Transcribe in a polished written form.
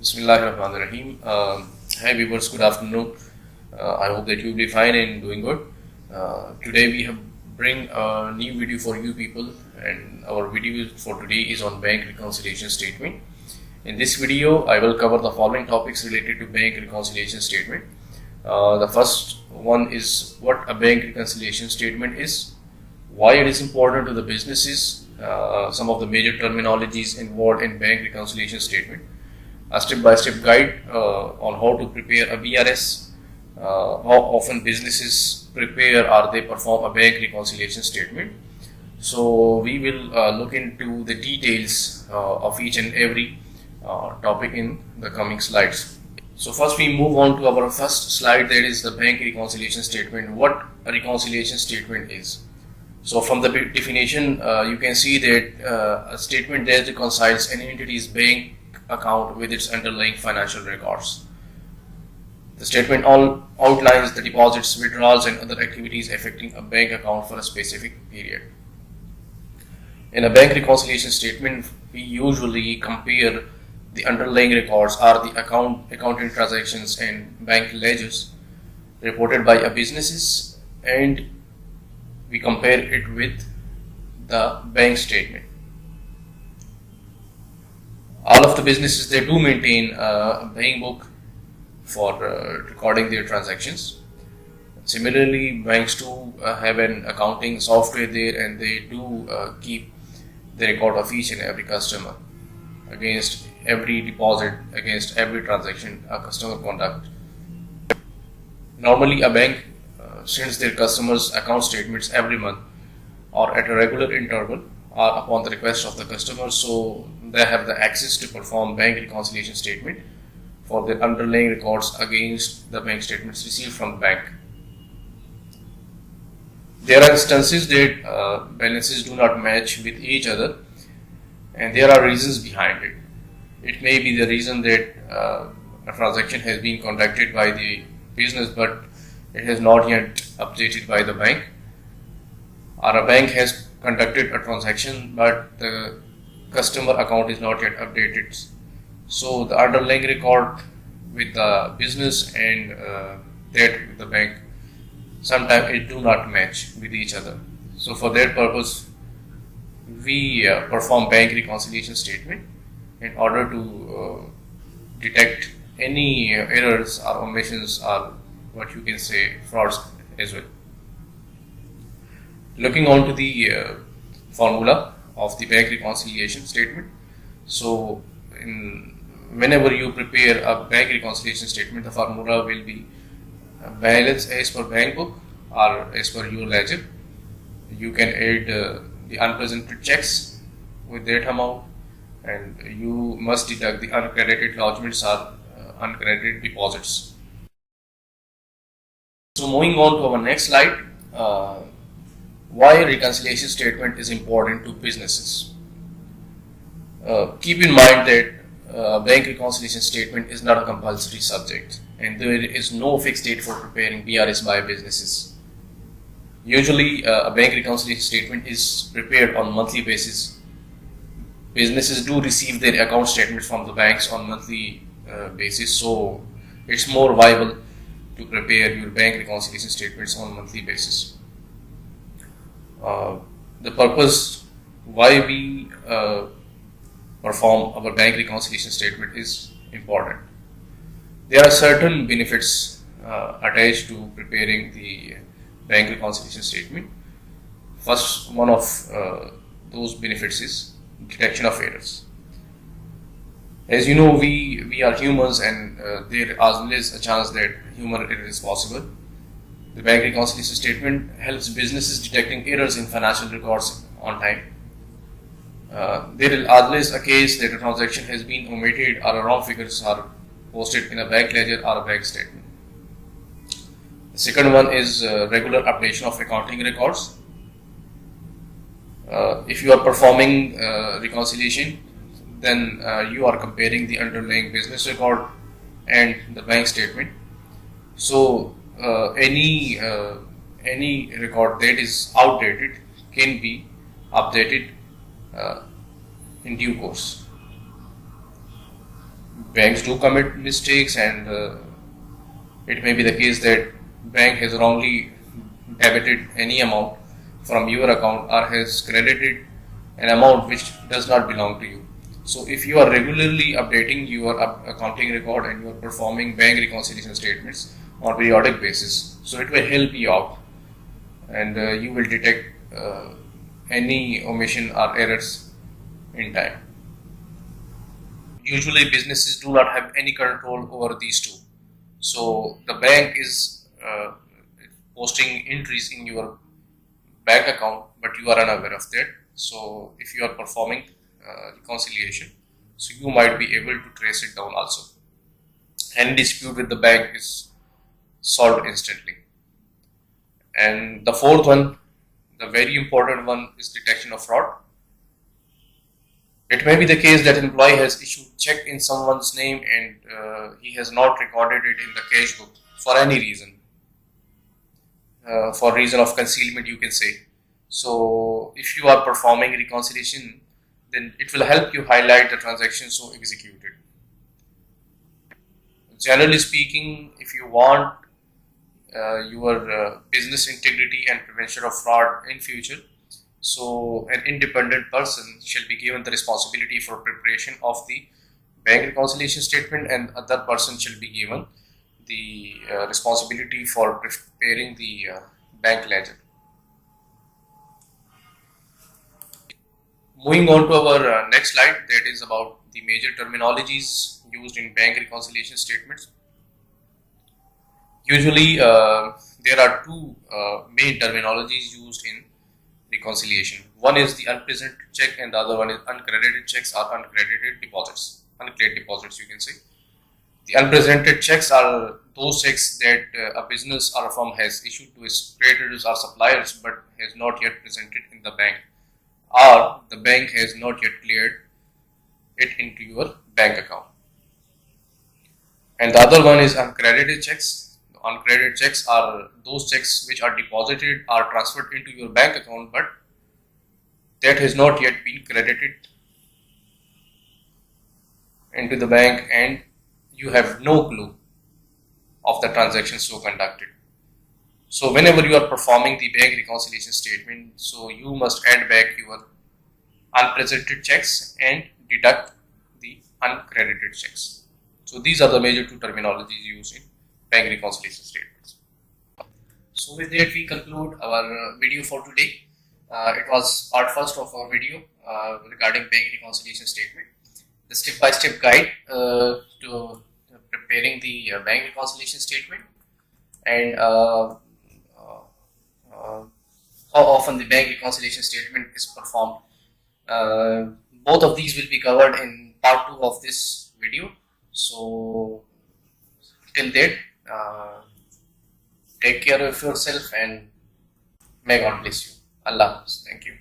Bismillahirrahmanirrahim. Hi viewers, good afternoon. I hope that you will be fine and doing good. Today we have bring a new video for you people, and our video for today is on bank reconciliation statement. In this video, I will cover the following topics related to bank reconciliation statement. The first one is what a bank reconciliation statement is, why it is important to the businesses, some of the major terminologies involved in bank reconciliation statement, a step-by-step guide on how to prepare a BRS, how often businesses prepare or they perform a bank reconciliation statement. So we will look into the details of each and every topic in the coming slides. So first we move on to our first slide, that is the bank reconciliation statement. What a reconciliation statement is. So from the definition, you can see that a statement that reconciles an entity's bank account with its underlying financial records. The statement outlines the deposits, withdrawals, and other activities affecting a bank account for a specific period. In a bank reconciliation statement, we usually compare the underlying records or the accounting transactions and bank ledgers reported by a businesses, and we compare it with the bank statement. All of the businesses, they do maintain a bank book for recording their transactions. Similarly, banks too have an accounting software there, and they do keep the record of each and every customer, against every deposit, against every transaction a customer conduct. Normally, a bank sends their customers account statements every month or at a regular interval or upon the request of the customer, so they have the access to perform bank reconciliation statement for their underlying records against the bank statements received from the bank. There are instances that balances do not match with each other, and there are reasons behind it. It may be the reason that a transaction has been conducted by the business but it has not yet updated by the bank, or a bank has conducted a transaction but the customer account is not yet updated. So the underlying record with the business and that with the bank, sometimes it do not match with each other. So for that purpose, we perform bank reconciliation statement in order to detect any errors or omissions or what you can say frauds as well. Looking on to the formula of the bank reconciliation statement. So whenever you prepare a bank reconciliation statement, the formula will be balance as per bank book or as per your ledger. You can add the unpresented checks with that amount, and you must deduct the uncredited lodgements or uncredited deposits. So moving on to our next slide, why reconciliation statement is important to businesses. Keep in mind that bank reconciliation statement is not a compulsory subject, and there is no fixed date for preparing BRS by businesses. Usually, a bank reconciliation statement is prepared on monthly basis. Businesses do receive their account statements from the banks on monthly basis, so it's more viable to prepare your bank reconciliation statements on monthly basis. The purpose why we perform our bank reconciliation statement is important. There are certain benefits attached to preparing the bank reconciliation statement. First one of those benefits is detection of errors. As you know, we are humans, and there is always a chance that human error is possible. The bank reconciliation statement helps businesses detecting errors in financial records on time. There is always a case that a transaction has been omitted or wrong figures are posted in a bank ledger or a bank statement. The second one is regular updation of accounting records. If you are performing reconciliation, then you are comparing the underlying business record and the bank statement. So any record that is outdated can be updated in due course. Banks do commit mistakes, and it may be the case that bank has wrongly debited any amount from your account or has credited an amount which does not belong to you. So if you are regularly updating your accounting record and you are performing bank reconciliation statements on periodic basis, so it will help you out, and you will detect any omission or errors in time. Usually businesses do not have any control over these two, so the bank is posting entries in your bank account, but you are unaware of that. So if you are performing reconciliation, so you might be able to trace it down also. Any dispute with the bank is solved instantly. And the fourth one, the very important one, is detection of fraud. It may be the case that employee has issued check in someone's name and he has not recorded it in the cash book for any reason, for reason of concealment, you can say. So if you are performing reconciliation, then it will help you highlight the transaction so executed. Generally speaking, if you want your business integrity and prevention of fraud in future, so an independent person shall be given the responsibility for preparation of the bank reconciliation statement, and other person shall be given the responsibility for preparing the bank ledger. Moving on to our next slide, that is about the major terminologies used in bank reconciliation statements. Usually there are two main terminologies used in reconciliation. One is the unpresented check and the other one is uncredited checks or uncredited deposits, unclaimed deposits, you can say. The unpresented checks are those checks that a business or a firm has issued to its creditors or suppliers but has not yet presented in the bank, or the bank has not yet cleared it into your bank account. And the other one is uncredited checks. Uncredited checks are those checks which are deposited or transferred into your bank account but that has not yet been credited into the bank, and you have no clue of the transaction so conducted. So whenever you are performing the bank reconciliation statement, so you must add back your unpresented checks and deduct the uncredited checks. So these are the major two terminologies used in bank reconciliation statements. So with that we conclude our video for today. It was part first of our video regarding bank reconciliation statement. The step-by-step guide to preparing the bank reconciliation statement, and how often the bank reconciliation statement is performed. Both of these will be covered in part 2 of this video. So till then, take care of yourself and may God bless you. Allah Hafiz. Thank you.